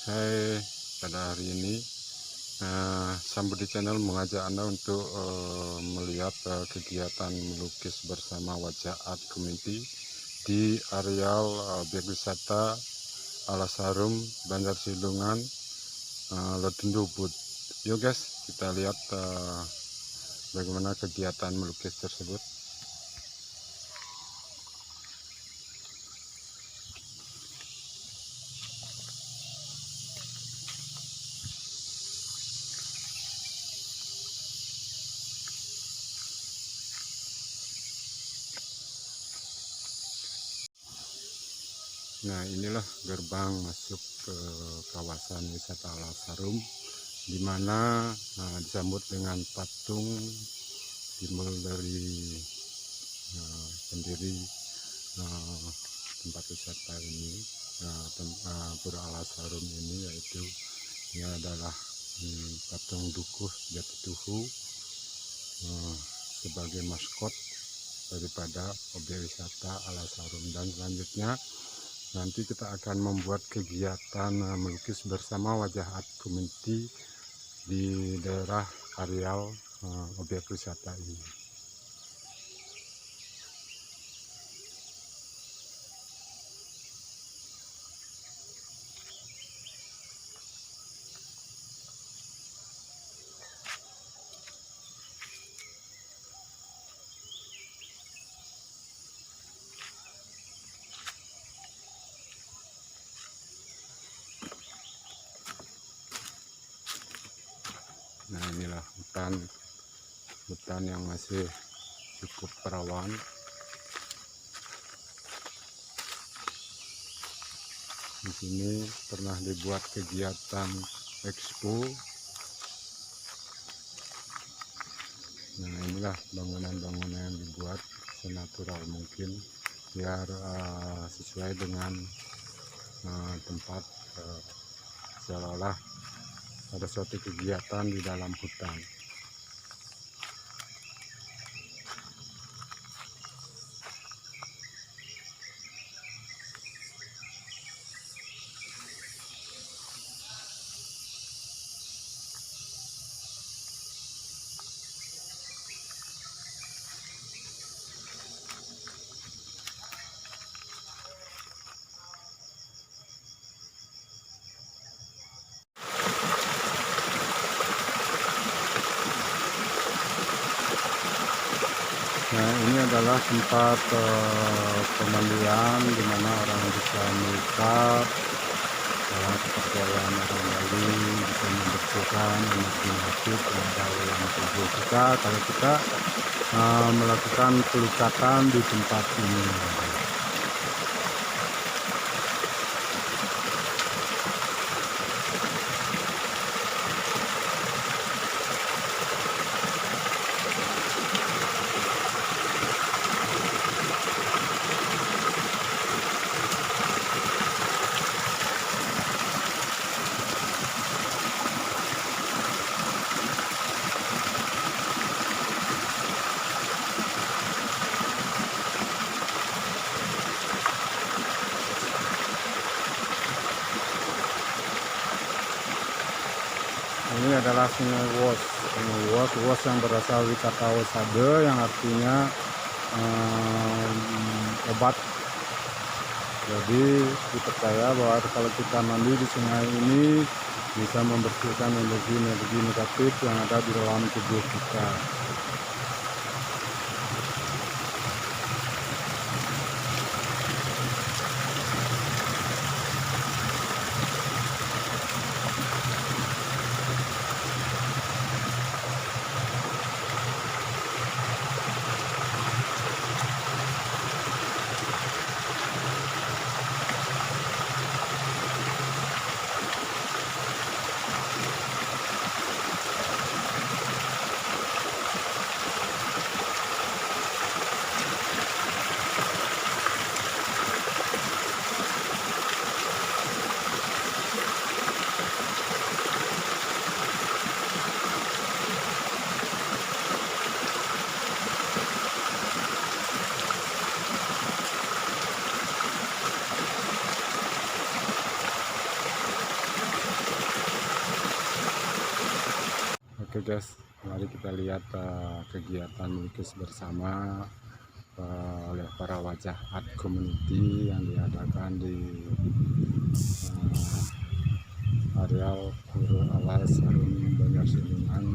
Hai, pada hari ini Sambudi Channel mengajak Anda untuk melihat kegiatan melukis bersama wajah art community di areal objek wisata Alas Harum, Banjar Sidungan, Lodendo Ubud. Yuk guys, kita lihat bagaimana kegiatan melukis tersebut. Nah, inilah gerbang masuk ke kawasan wisata Alas Harum, di mana disambut dengan patung simbol dari pendiri tempat wisata ini, Pura Alas Harum ini, yaitu ini adalah patung Dukuh Jatituhu sebagai maskot daripada objek wisata Alas Harum. Dan selanjutnya nanti kita akan membuat kegiatan melukis bersama wajah art community di daerah areal objek wisata ini. Nah, inilah hutan yang masih cukup perawan. Di sini pernah dibuat kegiatan expo. Nah, inilah bangunan-bangunan yang dibuat senatural mungkin biar sesuai dengan tempat, seolah-olah ada suatu kegiatan di dalam hutan. Nah, ini adalah tempat pemandian di mana orang bisa melihat kepercayaan orang Bali, bisa membersihkan energi negatif yang ada dalam tubuh kita kalau kita melakukan pelukatan di tempat ini. Ini adalah Sungai Wos yang berasal dari kata Osade yang artinya obat. Jadi dipercaya bahwa kalau kita mandi di sungai ini bisa membersihkan energi negatif yang ada di dalam tubuh kita. Oke guys, mari kita lihat kegiatan melukis bersama oleh para wajah art community yang diadakan di areal Pura Alas Harum Banjar Silungan.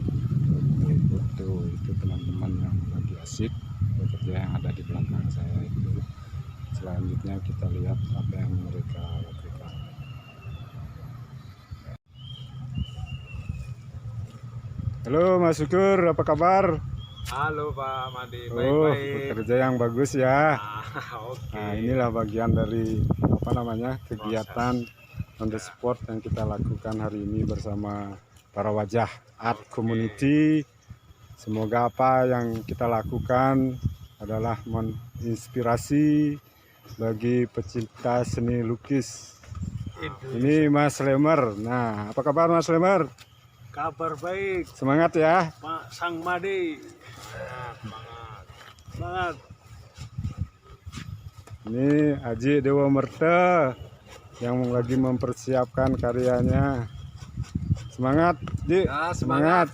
Itu teman-teman yang lagi asik bekerja yang ada di belakang saya itu. Selanjutnya kita lihat apa yang mereka lakukan. Halo Mas Syukur, apa kabar? Halo Pak Madi, baik-baik. Bekerja yang bagus ya. Okay. Nah, inilah bagian dari kegiatan on the spot yang kita lakukan hari ini bersama para wajah art community. Semoga apa yang kita lakukan adalah menginspirasi bagi pecinta seni lukis. Ini Mas Lemer. Nah, apa kabar Mas Lemer? Kabar baik. Semangat ya Pak Sang Madi. Semangat. Ini Aji Dewa Merta yang lagi mempersiapkan karyanya. Semangat Ji, semangat.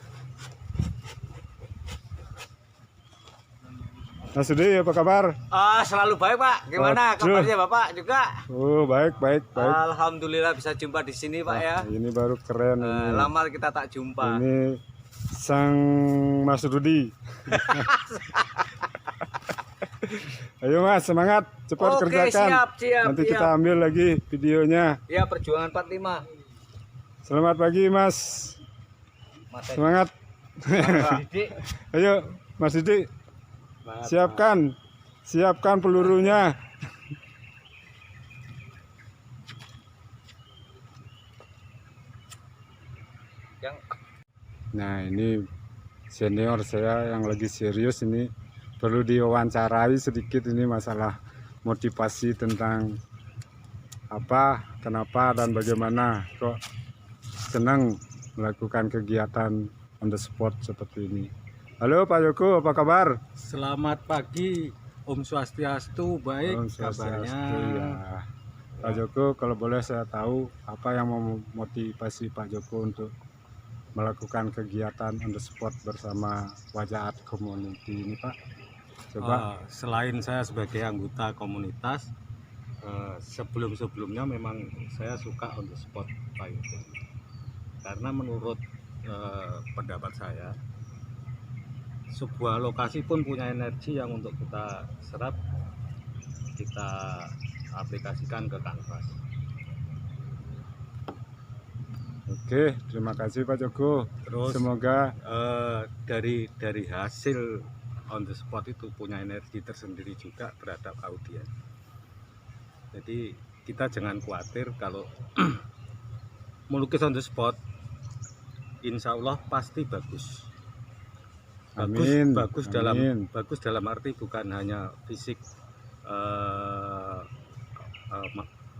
Mas Sudi, apa kabar? Selalu baik Pak. Gimana kabarnya Bapak juga? Baik. Alhamdulillah bisa jumpa di sini Pak ya. Ini baru keren. Lama kita tak jumpa. Ini Sang Mas Rudi. Ayo Mas, semangat, cepat kerjakan. Siap. Nanti kita ambil lagi videonya. Ya, perjuangan 45. Selamat pagi Mas. Semangat. Ayo Mas Didi. Siapkan pelurunya. Nah, ini senior saya yang lagi serius ini, perlu diwawancarai sedikit ini masalah motivasi tentang apa, kenapa dan bagaimana kok senang melakukan kegiatan on the spot seperti ini. Halo Pak Joko, apa kabar? Selamat pagi, Om Swastiastu, baik. Om Swastiastu, kabarnya. Ya. Pak Joko, kalau boleh saya tahu apa yang memotivasi Pak Joko untuk melakukan kegiatan on the spot bersama wajah art community ini Pak? Coba. Selain saya sebagai anggota komunitas, sebelumnya memang saya suka on the spot Pak Joko. Karena menurut pendapat saya, sebuah lokasi pun punya energi yang untuk kita serap, kita aplikasikan ke kanvas. Oke, terima kasih Pak Joko. Terus semoga dari hasil on the spot itu punya energi tersendiri juga terhadap audiens. Jadi kita jangan khawatir kalau melukis on the spot, insya Allah pasti bagus. Bagus dalam arti bukan hanya fisik,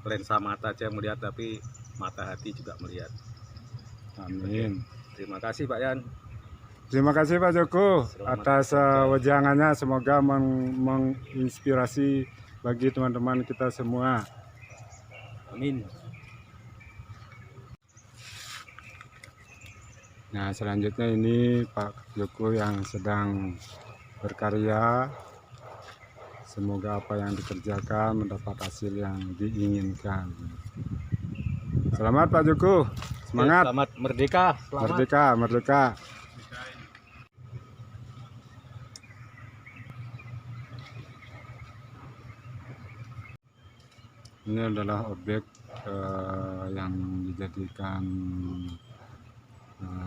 lensa mata aja yang melihat, tapi mata hati juga melihat. Amin. Terima kasih Pak Yan. Terima kasih Pak Joko atas wejangannya, semoga menginspirasi bagi teman-teman kita semua. Amin. Nah, selanjutnya ini Pak Joko yang sedang berkarya. Semoga apa yang dikerjakan mendapat hasil yang diinginkan. Selamat Pak Joko, semangat. Selamat merdeka. Merdeka. Ini adalah objek yang dijadikan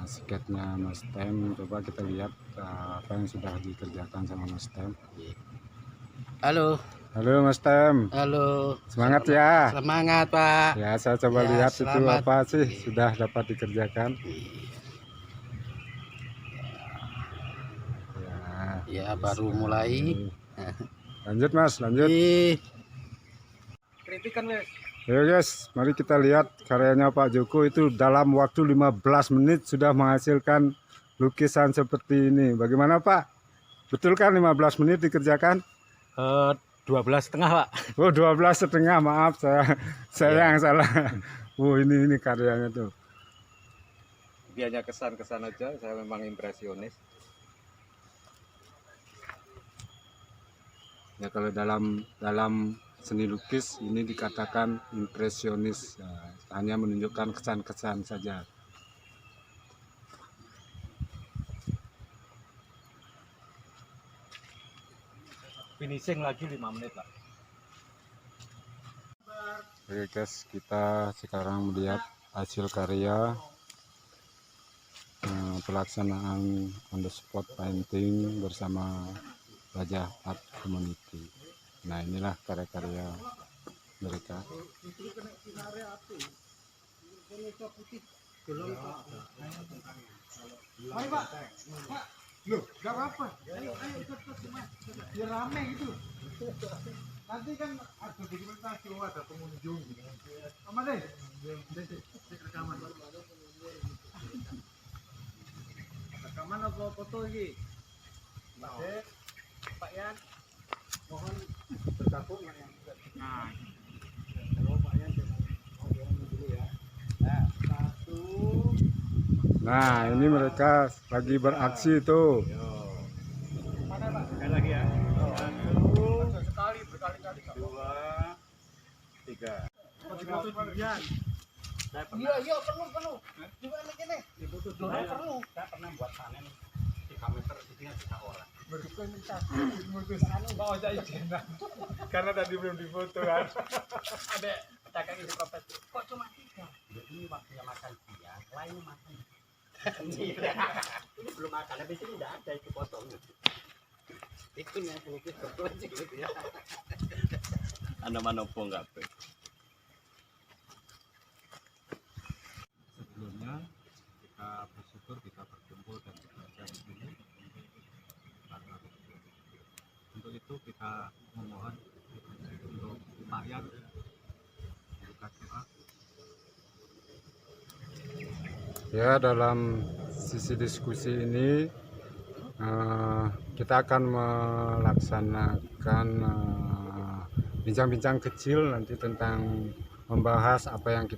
sketnya Mas Tem. Coba kita lihat apa yang sudah dikerjakan sama Mas Tem. Halo Mas Tem. Halo. Semangat ya. Semangat Pak. Ya, saya coba Ya, lihat selamat. itu apa sih sudah dapat dikerjakan. Ya baru mulai. Lanjut Mas, lanjut. Kritikan Mas. Ayo guys, mari kita lihat karyanya Pak Joko itu dalam waktu 15 menit sudah menghasilkan lukisan seperti ini. Bagaimana Pak? Betul kan 15 menit dikerjakan? 12,5 Pak. Oh 12,5, maaf saya yang salah. Oh ini karyanya tuh. Dia hanya kesan-kesan aja, saya memang impresionis. Ya kalau dalam seni lukis ini dikatakan impresionis, ya, hanya menunjukkan kesan-kesan saja. Finishing lagi 5 menit lah. Oke guys, kita sekarang melihat hasil karya pelaksanaan on the spot painting bersama Wajah Art Community. Nah, inilah karya-karya mereka. Loh, gak apa-apa. Ayo ikut Mas. Biar rame gitu. Nanti kan ada dokumentasi, ada pengunjung. Aman deh. Rekaman. Rekaman apa foto ini? Pak Yan, mohon bergabung yang nah. Kalau Pak Yan dulu ya. Nah, 1. Nah, ini mereka lagi beraksi tuh. Mana Pak? Sekali lagi ya. 1. Sekali, berkali-kali. 2, 3. Iya, penuh. Juga anak ini. Perlu. Saya pernah buat panen 3 meter, isinya 3 orang. Mau saya izin karena tadi belum difoto kan. Ada pedagang isi kopet. Kok cuma 3? Ini waktunya makan siang, lainnya makan. Ini belum makan, habis ini tidak ada itu potong. Itu yang pelukis berkunci gitu ya. Anda manopo nggak? Sebelumnya kita bersyukur kita berkumpul dan bekerja di sini. Untuk itu kita memohon untuk Pak Yan membuka doa. Ya, dalam sisi diskusi ini kita akan melaksanakan bincang-bincang kecil nanti tentang membahas apa yang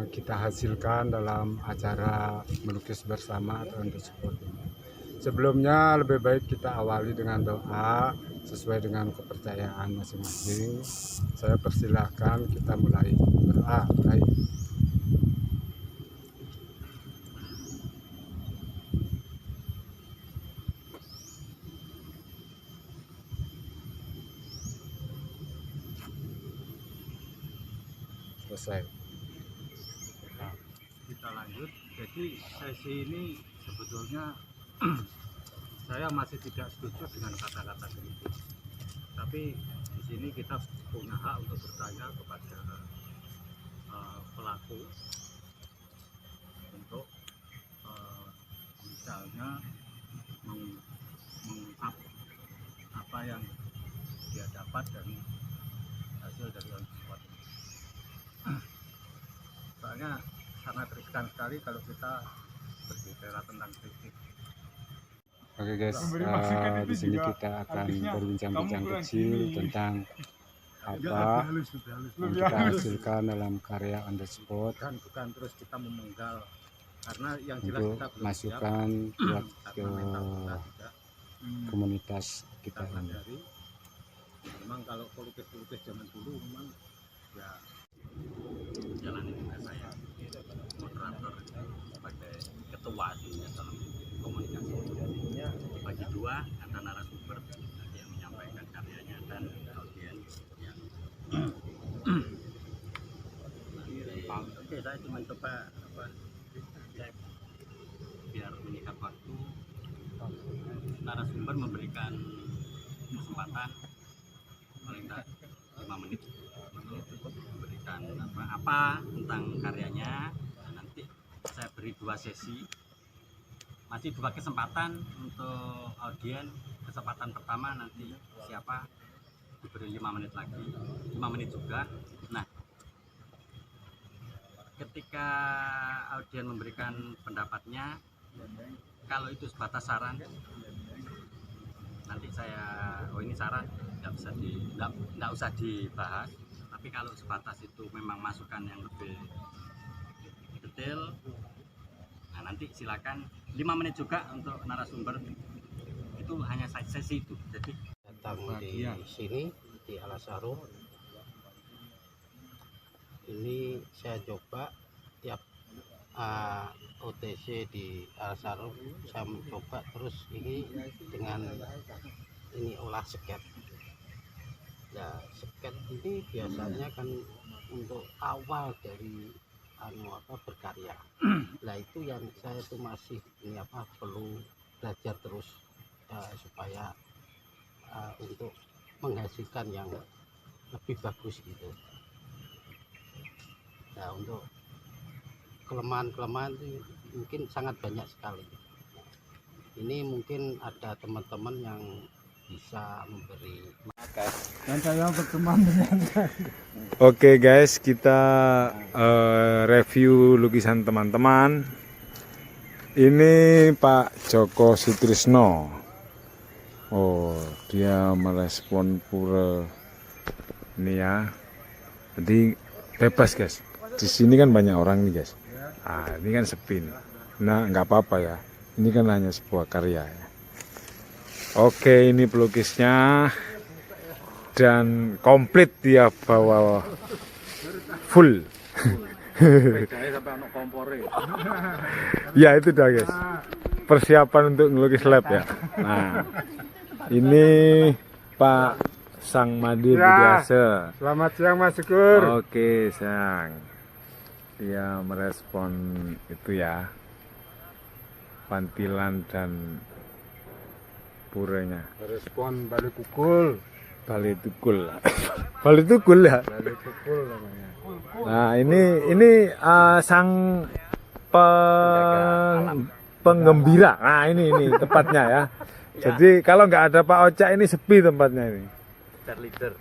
kita hasilkan dalam acara melukis bersama atau on the spot ini. Sebelumnya lebih baik kita awali dengan doa sesuai dengan kepercayaan masing-masing. Saya persilahkan kita mulai berdoa. Baik. Selesai. Nah, kita lanjut. Jadi sesi ini sebetulnya saya masih tidak setuju dengan kata-kata kritik. Tapi di sini kita punya hak untuk bertanya kepada pelaku untuk misalnya mengungkap apa yang dia dapat dari hasil dari on the spot. Soalnya sangat riskan sekali kalau kita berbicara tentang kritik. Oke guys, di sini kita akan berbincang-bincang kecil tentang apa yang kita hasilkan dalam karya on the spot Dan bukan terus kita memenggal, karena yang jelas untuk kita belum masukan buat siap, ke karena mental kita juga komunitas kita kita ini. sadari. Memang kalau pelukis-pelukis zaman dulu memang ya jalani tugas saya moderator sebagai ketua di dalam komunikasi. Bagi dua antara narasumber yang menyampaikan karyanya dan audiens yang oke, saya cuma coba cek biar menyikat waktu. Narasumber memberikan kesempatan paling tidak 5 menit untuk memberikan apa tentang karyanya. Dan nanti saya beri 2 sesi, masih 2 kesempatan untuk audiens. Kesempatan pertama nanti siapa diberi 5 menit lagi, 5 menit juga. Nah, ketika audiens memberikan pendapatnya, kalau itu sebatas saran, nanti saya ini saran nggak usah dibahas. Tapi kalau sebatas itu memang masukan yang lebih detail. Nah, nanti silakan 5 menit juga untuk narasumber. Itu hanya sesi itu. Jadi Datang di sini di Alasarum. Ini saya coba tiap OTC di Alasarum saya mencoba terus ini dengan ini olah sket. Nah, sket ini biasanya kan untuk awal dari berkarya. Nah, itu yang saya tuh masih ini perlu belajar terus supaya untuk menghasilkan yang lebih bagus gitu. Nah, untuk kelemahan itu mungkin sangat banyak sekali. Ini mungkin ada teman-teman yang bisa memberi Dan saya berteman dengan Oke guys, kita review lukisan teman-teman. Ini Pak Joko Sutrisno. Oh, dia merespon pura ini ya. Jadi bebas guys. Di sini kan banyak orang nih guys. Ah, ini kan sepi nih. Nah, nggak apa-apa ya. Ini kan hanya sebuah karya ya. Oke, ini pelukisnya dan komplit dia bawa full. Ya itu dah guys. Persiapan untuk ngelukis lab ya. Nah, ini Pak Sang Madi Budiase. Selamat siang Mas Syukur. Oke, Sang. Dia merespon itu ya, pantilan dan puranya. Respon balik kukul. Bali Tukul. Bali Tukul ya. Balik kukul namanya. Nah, ini sang penggembira. Nah, ini tempatnya ya. Jadi kalau nggak ada Pak Oca ini sepi tempatnya ini. leader.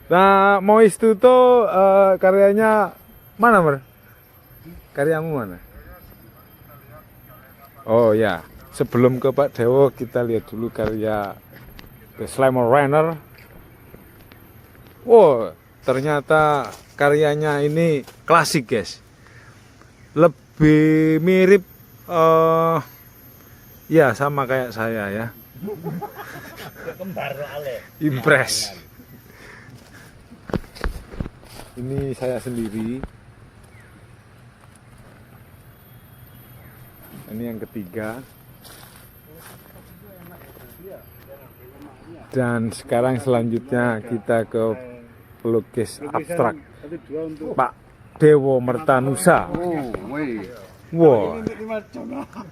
Nah, Mois Tuto karyanya mana, Mer? Karyamu mana? Oh ya, sebelum ke Pak Dewo kita lihat dulu karya The Slammer Runner. Wow, ternyata karyanya ini klasik, guys. Lebih mirip ya sama kayak saya ya. Impress. Ini saya sendiri. Ini yang ketiga. Dan sekarang selanjutnya kita ke pelukis abstrak Pak Dewo Mertanusa. Wow,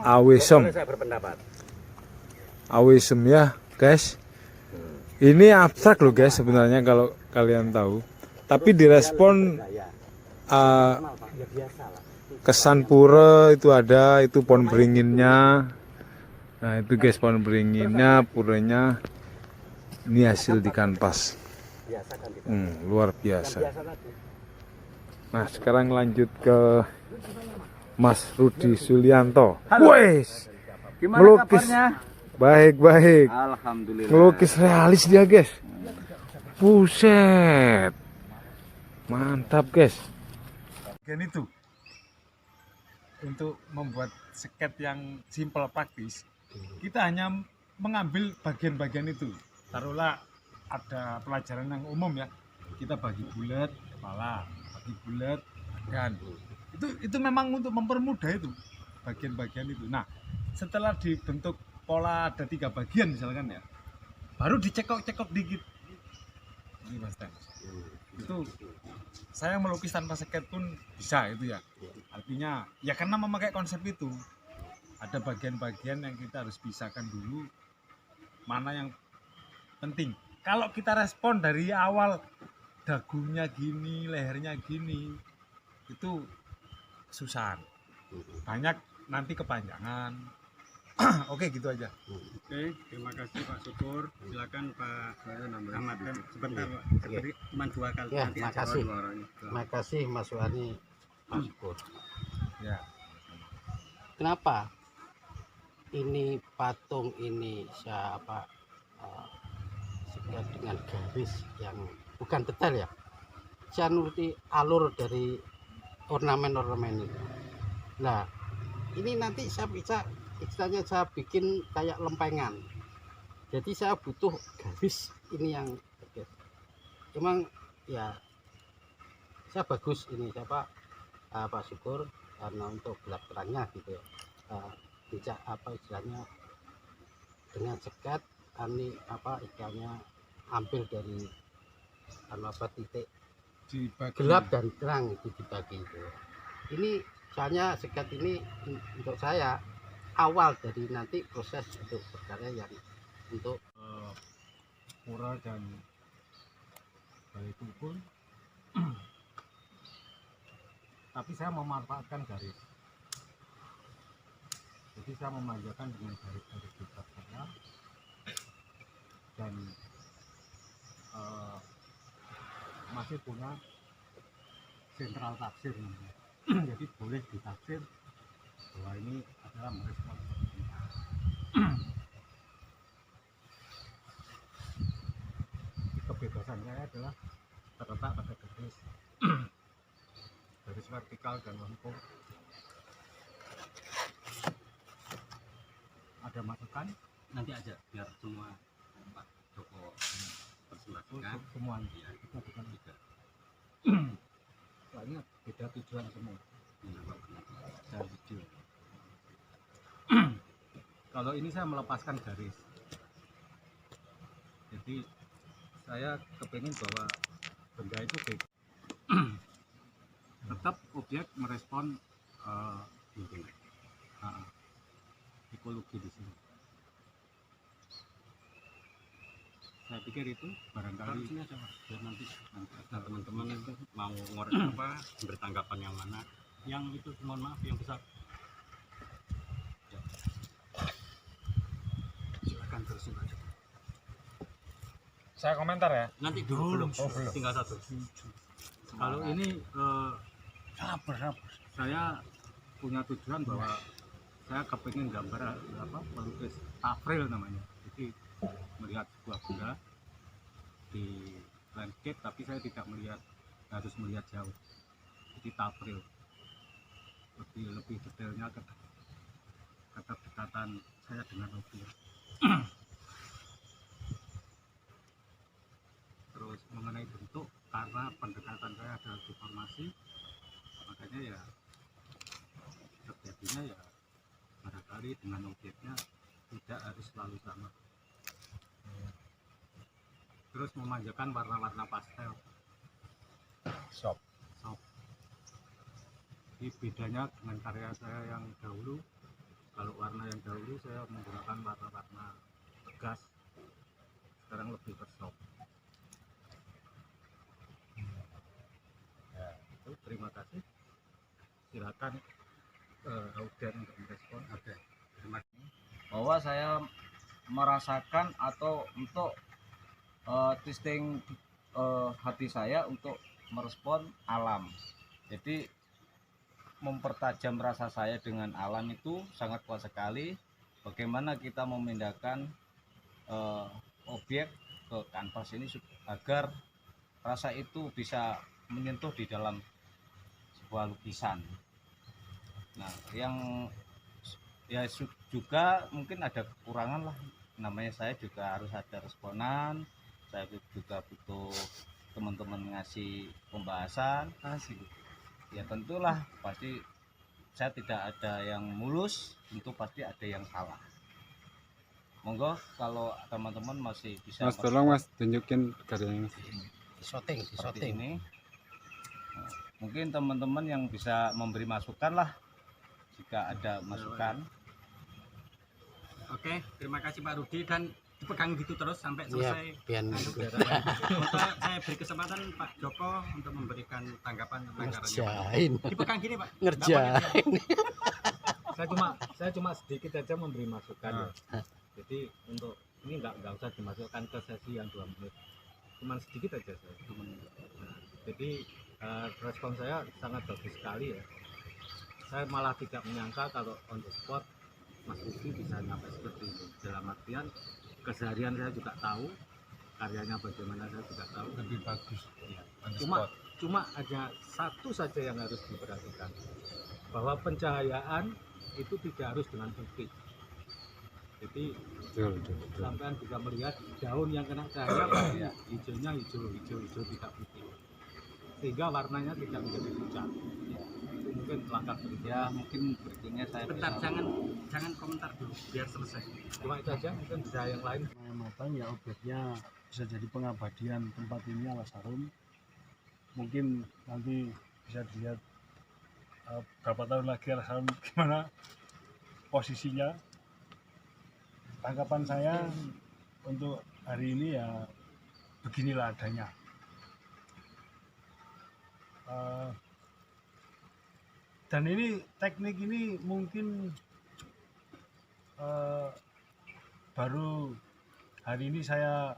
awisem. Awisem ya guys. Ini abstrak loh guys sebenarnya kalau kalian tahu. Tapi direspon kesan pura itu ada, itu pohon beringinnya. Nah itu guys pohon beringinnya, puranya. Ini hasil di kanvas. Luar biasa. Nah sekarang lanjut ke Mas Rudi Sulianto. Wes, melukis baik-baik. Alhamdulillah. Melukis realis dia guys. Buset, mantap guys. Bagian itu untuk membuat sket yang simpel praktis, kita hanya mengambil bagian-bagian itu. Taruhlah ada pelajaran yang umum ya, kita bagi bulat kepala, bagi bulat badan. Itu memang untuk mempermudah itu bagian-bagian itu. Nah setelah dibentuk pola ada 3 bagian misalkan ya, baru dicekok-cekok dikit. Ini Mas Tan. Itu saya melukis tanpa sket pun bisa itu ya. Artinya ya karena memakai konsep itu. Ada bagian-bagian yang kita harus pisahkan dulu mana yang penting. Kalau kita respon dari awal dagunya gini, lehernya gini, itu susah. Banyak nanti kepanjangan. Oke gitu aja. Oke, terima kasih Pak Syukur. Silakan Pak Ahmad sebentar Pak. Cuma 2 kali Ya, nanti makasih. aja orangnya. Terima kasih Mas Wani, Pak Syukur. Ya. Kenapa ini patung ini saya seket dengan garis yang bukan detail ya? Saya nuruti alur dari ornamen-ornamen itu. Nah, ini nanti saya bisa istilahnya saya bikin kayak lempengan. Jadi saya butuh garis ini yang emang ya saya bagus ini siapa Pak Syukur karena untuk gelap terangnya gitu ya. Tidak apa istilahnya dengan sekat ini apa istilahnya ambil dari apa titik gelap dan terang itu dibagi itu. Ini soalnya sekat ini untuk saya awal dari nanti proses untuk berkarya yang untuk pura dan itu pun tapi saya memanfaatkan garis, jadi saya memanjakan dengan garis-garis besar saya dan masih punya sentral tafsir namanya. Jadi boleh ditafsir bahwa ini adalah merespon kebebasan saya adalah terletak pada garis vertikal dan lengkung. Ada masukan Nanti aja biar semua Pak Joko persembahkan. semuanya Ya, kita bukan juga. soalnya beda tujuan semua. Saya video. Kalau ini saya melepaskan garis, jadi saya kepingin bahwa benda itu tetap objek merespon lingkungan, ekologi di sini. Saya pikir itu barangkali Sini aja Pak, biar nanti teman-teman itu mau ngorek apa, bertanggapan yang mana, yang itu mohon maaf yang besar. Ya. Silakan terusin aja. Saya komentar ya. Nanti dulu belum, tinggal satu. kalau ini saya punya tujuan bahwa saya kepingin gambar apa melukis tafril namanya. Jadi melihat sebuah benda di landscape tapi saya tidak melihat, harus melihat jauh. Jadi tafril lebih detailnya kedekatan saya dengan objek. Terus mengenai bentuk, karena pendekatan saya adalah deformasi, makanya ya terjadinya ya barangkali dengan objeknya tidak harus selalu sama. Terus memanjakan warna-warna pastel. Shop. Ini bedanya dengan karya saya yang dahulu. Kalau warna yang dahulu saya menggunakan warna-warna tegas, sekarang lebih bersop. Ya, itu terima kasih. Silakan Auden untuk merespon. Oke. Terima kasih. Bahwa saya merasakan atau untuk testing hati saya untuk merespon alam. Jadi mempertajam rasa saya dengan alam itu sangat kuat sekali. Bagaimana kita memindahkan objek ke kanvas ini agar rasa itu bisa menyentuh di dalam sebuah lukisan. Nah, yang ya juga mungkin ada kekurangan lah, namanya saya juga harus ada responan, saya juga butuh teman-teman ngasih pembahasan, ya tentulah pasti saya tidak ada yang mulus, tentu pasti ada yang salah. Monggo kalau teman-teman masih bisa Mas, tolong Mas tunjukin karyanya. shooting Seperti ini. Nah, mungkin teman-teman yang bisa memberi masukan lah jika ada masukan. Oke, terima kasih Pak Rudi, dan dipegang gitu terus sampai Ya, selesai. biar Untuk saya beri kesempatan Pak Joko untuk memberikan tanggapan tentang karya. ngerjain, Dipegang gini Pak. ngerjain. saya cuma sedikit aja memberi masukan ya. Jadi untuk ini nggak usah dimasukkan ke sesi yang 2 menit, cuman sedikit aja saya. Nah, jadi respon saya sangat bagus sekali ya. Saya malah tidak menyangka kalau on the spot Mas Rudi bisa nyampe seperti ini. Dalam artian keseharian saya juga tahu, karyanya bagaimana saya juga tahu. Lebih bagus. Ya. On the Cuma spot. Cuma hanya satu saja yang harus diperhatikan, bahwa pencahayaan itu tidak harus dengan putih. Jadi sampean bisa melihat daun yang kena cahaya pasti hijaunya hijau tidak putih, sehingga warnanya tidak menjadi pucat. Itu mungkin langkah berikutnya. Ya mungkin berikutnya saya Bentar, bisa jangan komentar dulu, biar selesai. Cuma itu aja, mungkin bisa yang lain. matang ya objeknya bisa jadi pengabadian tempat ini Alas Harum. Mungkin nanti bisa dilihat berapa tahun lagi Alas Harum gimana posisinya. Tanggapan saya untuk hari ini ya beginilah adanya. Dan ini teknik ini mungkin baru hari ini saya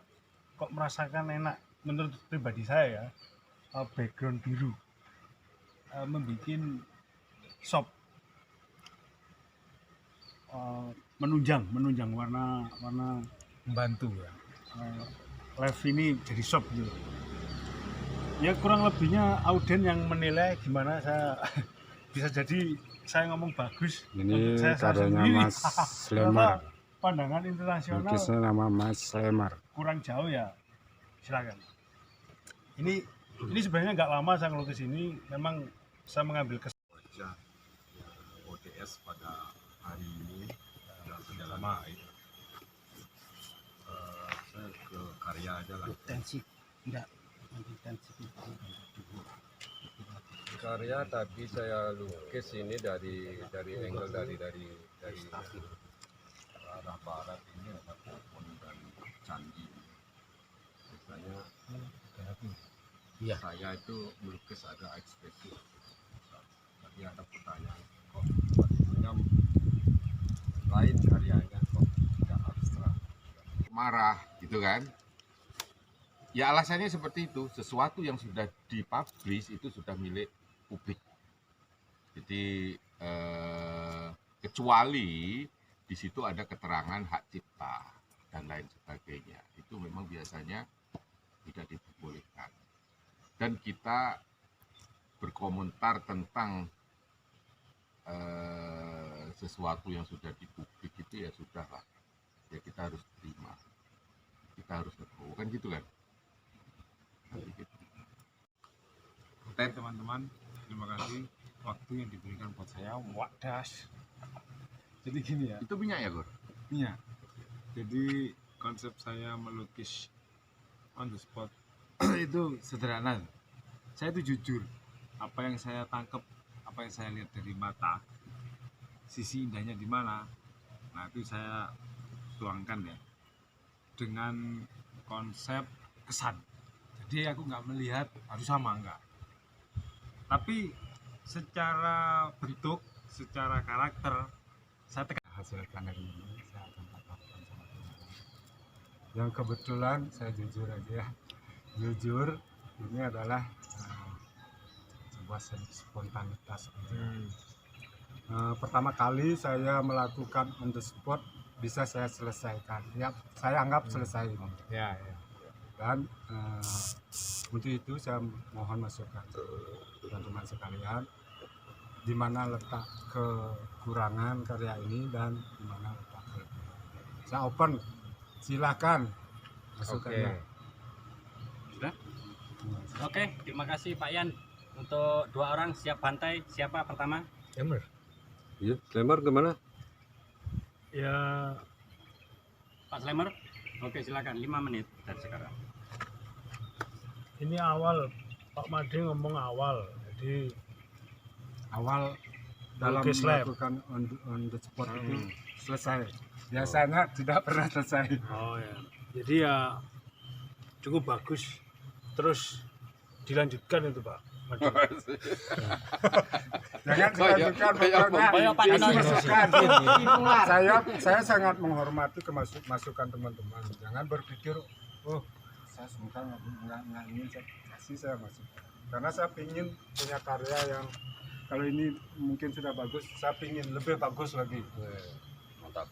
kok merasakan enak menurut pribadi saya ya, background biru membuat shop menunjang warna membantu ya. Live ini jadi shop gitu. Ya kurang lebihnya audien yang menilai gimana, saya bisa jadi saya ngomong bagus. Ini Saya karyanya sendiri. Mas Lemar. Pandangan internasional Lukisnya nama Mas Lemar. kurang jauh ya silakan. Ini sebenarnya nggak lama saya ngelukis ini, memang saya mengambil Wajah ODS pada hari ini sudah berjalan baik. Saya ke karya aja lah. intensif enggak intensif. Karya tadi saya lukis ini dari angle dari Arah barat ini ada pohon dan candi. Biasanya Iya. saya itu melukis agak ekspresif. Tadi ada pertanyaan, kok sepertinya lain karyanya, kok tidak abstrak. Marah gitu kan. Ya alasannya seperti itu, sesuatu yang sudah dipublish itu sudah milik publik. Jadi kecuali di situ ada keterangan hak cipta dan lain sebagainya, itu memang biasanya tidak diperbolehkan. Dan kita berkomentar tentang sesuatu yang sudah dipublik itu ya sudahlah, ya kita harus terima, kita harus legowo kan gitu kan. Oke teman-teman, terima kasih waktu yang diberikan buat saya. Wadas. Jadi gini ya, Itu minyak ya, Gor? minyak. Jadi konsep saya melukis on the spot itu sederhana. Saya itu jujur, apa yang saya tangkap, apa yang saya lihat dari mata, sisi indahnya di mana, nah itu saya tuangkan ya dengan konsep kesan. Jadi aku nggak melihat harus sama, enggak, tapi secara bentuk, secara karakter saya tekan. Hasilkan hari ini saya akan paparkan sama teman-teman. Yang kebetulan saya jujur aja ya, jujur ini adalah sebuah spontanitas aja. Pertama kali saya melakukan on the spot bisa saya selesaikan, ya saya anggap selesai. Ya. Dan untuk itu saya mohon masukan teman-teman sekalian, di mana letak kekurangan karya ini dan di mana letak kelebihan. Saya open, silakan masukannya. Oke, terima kasih Pak Yan. Untuk 2 orang siap bantai, siapa pertama? Iya, Lemar kemana? Ya Pak Slemer? Oke, silakan 5 menit dari sekarang. ini awal Pak Made ngomong awal, jadi Awal dalam Lukis lab. melakukan on the spot itu selesai. Biasanya tidak pernah selesai. oh ya, jadi ya cukup bagus, terus dilanjutkan itu Pak Made. Jangan dilanjutkan pokoknya Kayak Pak kasih Tino. masukan. Saya sangat menghormati masukan teman-teman. Jangan berpikir, oh saya suka nggak ingin saya masukan. Karena saya ingin punya karya yang kalau ini mungkin sudah bagus, saya ingin lebih bagus lagi. Mantap.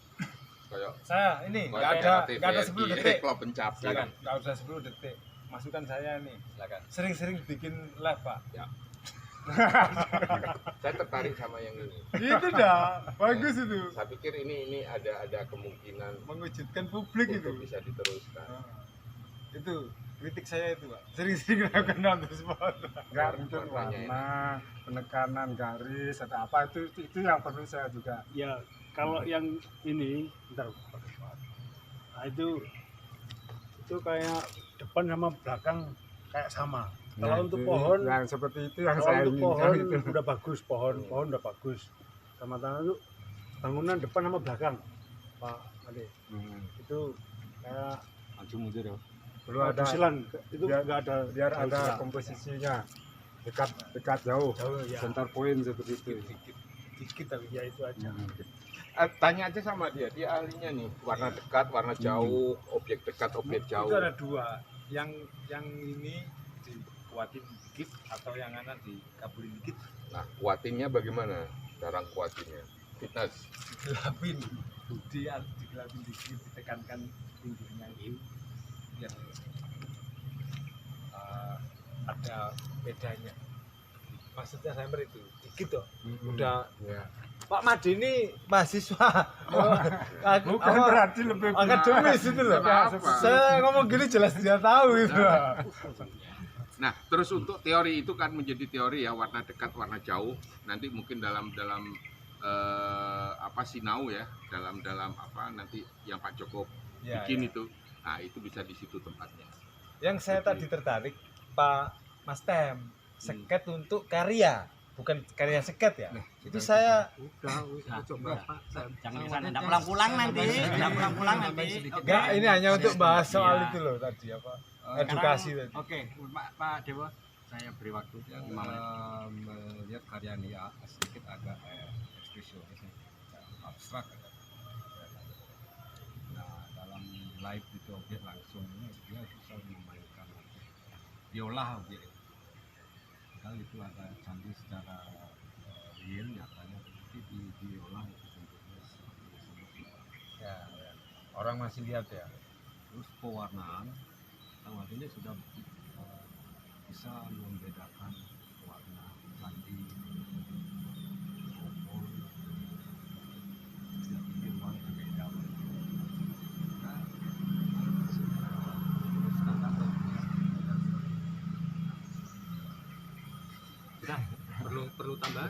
Kayak Saya ini nggak ada 10 detik, klub pencapaian. nggak usah 10 detik. masukan saya nih, Silakan. sering-sering bikin live Pak. Saya tertarik sama yang ini. Itu dah, bagus itu. Saya pikir ini ada kemungkinan Mengejutkan publik itu. untuk bisa diteruskan. Itu kritik saya itu Pak. Sering-sering lakukan on the spot. Nggak untuk Warnanya warna, penekanan garis atau apa itu yang perlu saya juga. Ya kalau yang ini bentar. Nah, itu kayak depan sama belakang kayak sama. Kalau Nah, untuk itu- pohon, yang seperti itu yang kalau saya untuk inginkan pohon itu. udah bagus, pohon udah bagus. Sama tangan itu bangunan depan sama belakang, Pak Ade. Itu kayak maju mundur ya. Perlu ada usulan, itu biar- nggak ada biar ada usulan. komposisinya dekat jauh, Jauh, ya. center point seperti itu. Dikit tapi ya itu aja. Tanya aja sama dia ahlinya nih, warna dekat, warna jauh, objek dekat, objek jauh. Itu ada dua. Yang ini dikuatin dikit atau yang kanan dikabulin dikit. Nah, kuatinnya bagaimana? Cara kuatinnya? Fitness. Digelapin. Digelapin dikit, ditekankan pinggirnya ini biar ada bedanya. Maksudnya saya itu dikit toh. Udah Ya. Pak Madi ini mahasiswa. Bukan berarti lebih akademis itu loh. Apa? Saya ngomong gini jelas dia tahu itu. Nah, terus untuk teori itu kan menjadi teori ya, warna dekat, warna jauh. Nanti mungkin dalam apa sinau ya, dalam apa nanti yang Pak Joko Ya, bikin itu. Nah, itu bisa di situ tempatnya. Yang saya tadi tertarik Pak Mas Tem, seket untuk karya, bukan karya seket ya. Itu saya Coba Pak, jangan ke sana, enggak pulang-pulang nanti, enggak pulang-pulang nanti. enggak, ini hanya untuk bahas soal itu loh tadi apa? Edukasi tadi. Oke, Pak Dewa, saya beri waktu 5 menit. Melihat karya ini ya, sedikit agak ekspresionis, abstrak. Nah, dalam live itu objek langsung ini dia bisa memainkan biola objek. Padahal itu agak canggih secara real nyatanya, tapi diolah itu bentuknya seperti Ya, orang masih lihat ya. terus pewarnaan ini sudah bisa membedakan warna candi maupun ini ruang berbeda. Nah, Perlu tambah?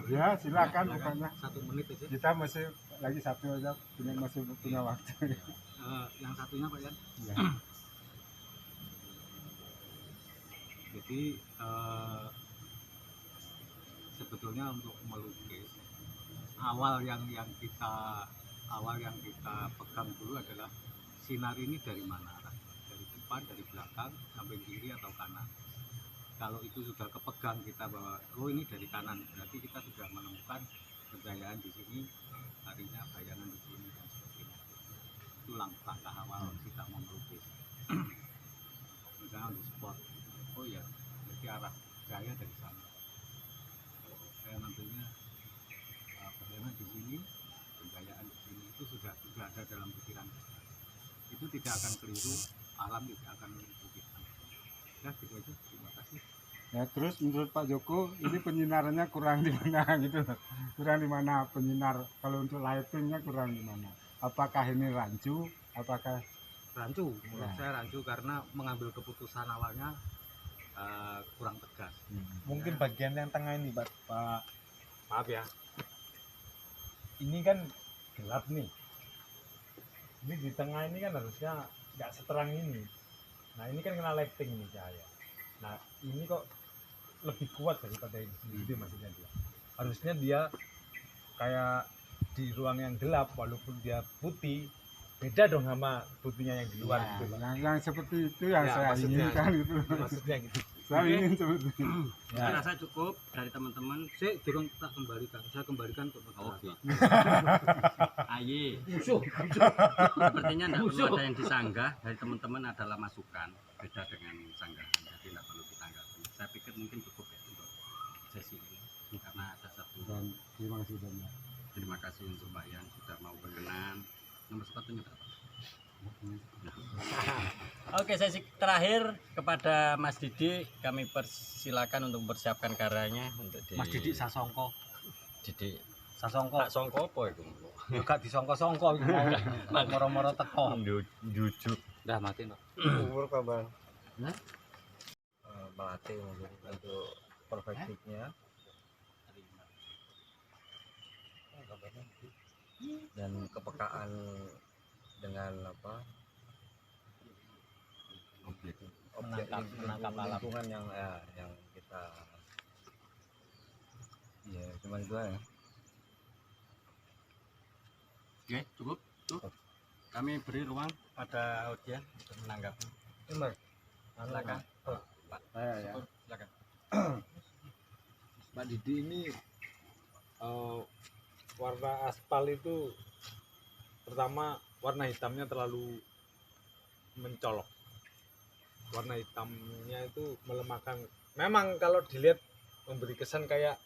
Ya silakan pokoknya. 1 menit aja. Kita masih lagi satu aja masih punya waktu. Yang satunya Pak Yan. Ya. Jadi sebetulnya untuk melukis awal yang kita pegang dulu adalah sinar ini dari mana, dari depan, dari belakang, samping kiri atau kanan. Kalau itu sudah kepegang kita bahwa oh ini dari kanan, berarti kita sudah menemukan kejayaan di sini, tarinya bayangan di sini dan sebagainya. Itu langkah awal kita mau melukis. Misalnya on the spot, oh ya, berarti arah cahaya dari sana. Saya nantinya bayangan di sini, pencahayaan di sini itu sudah ada dalam pikiran kita. Itu tidak akan keliru, alam tidak akan menipu kita. Ya gitu aja, terima kasih. Ya terus menurut Pak Joko ini penyinarannya kurang di mana gitu loh. Kurang di mana penyinar kalau untuk lightingnya kurang di mana? Apakah ini rancu? Apakah Rancu, menurut saya rancu karena mengambil keputusan awalnya kurang tegas. Mungkin bagian yang tengah ini Pak, Maaf ya. ini kan gelap nih. Ini di tengah ini kan harusnya nggak seterang ini. Nah ini kan kena lighting nih cahaya. Nah ini kok lebih kuat daripada ini. Itu maksudnya dia. Harusnya dia kayak di ruang yang gelap walaupun dia putih, beda dong sama putihnya yang di luar ya, gitu. Pak. yang seperti itu yang Ya, saya maksudnya. inginkan gitu. Maksudnya gitu. Saya ingin seperti itu. Saya rasa cukup dari teman-teman. Saya durung tak kembalikan. Saya kembalikan ke Oke. Aye. Musuh. Sepertinya tidak perlu ada yang disanggah dari teman-teman adalah masukan beda dengan sanggahan. Jadi tidak perlu ditanggapi. Saya pikir mungkin cukup ya untuk sesi ini karena ada satu. Dan terima kasih banyak. Terima kasih untuk Mbak Yan sudah mau berkenan. Nomor sepatunya berapa? Oke, sesi terakhir kepada Mas Didi, kami persilakan untuk mempersiapkan karyanya untuk di Mas Didik Sasongko. Didi Sasongko. Pak Songko apa itu? Ya gak disongko-songko iku mau moro-moro teko. Jujuk Udah mati no. umur kabar Hah? melatih mungkin untuk perspektifnya dan kepekaan dengan apa objek Menangkap alam. lingkungan yang yang kita ya cuma itu ya. Oke, cukup. Kami beri ruang pada audiens untuk menanggapi. Silakan. Pak. Saya ya. Silakan. Mbak Didi ini warna aspal itu pertama warna hitamnya terlalu mencolok. Warna hitamnya itu melemahkan. Memang kalau dilihat memberi kesan kayak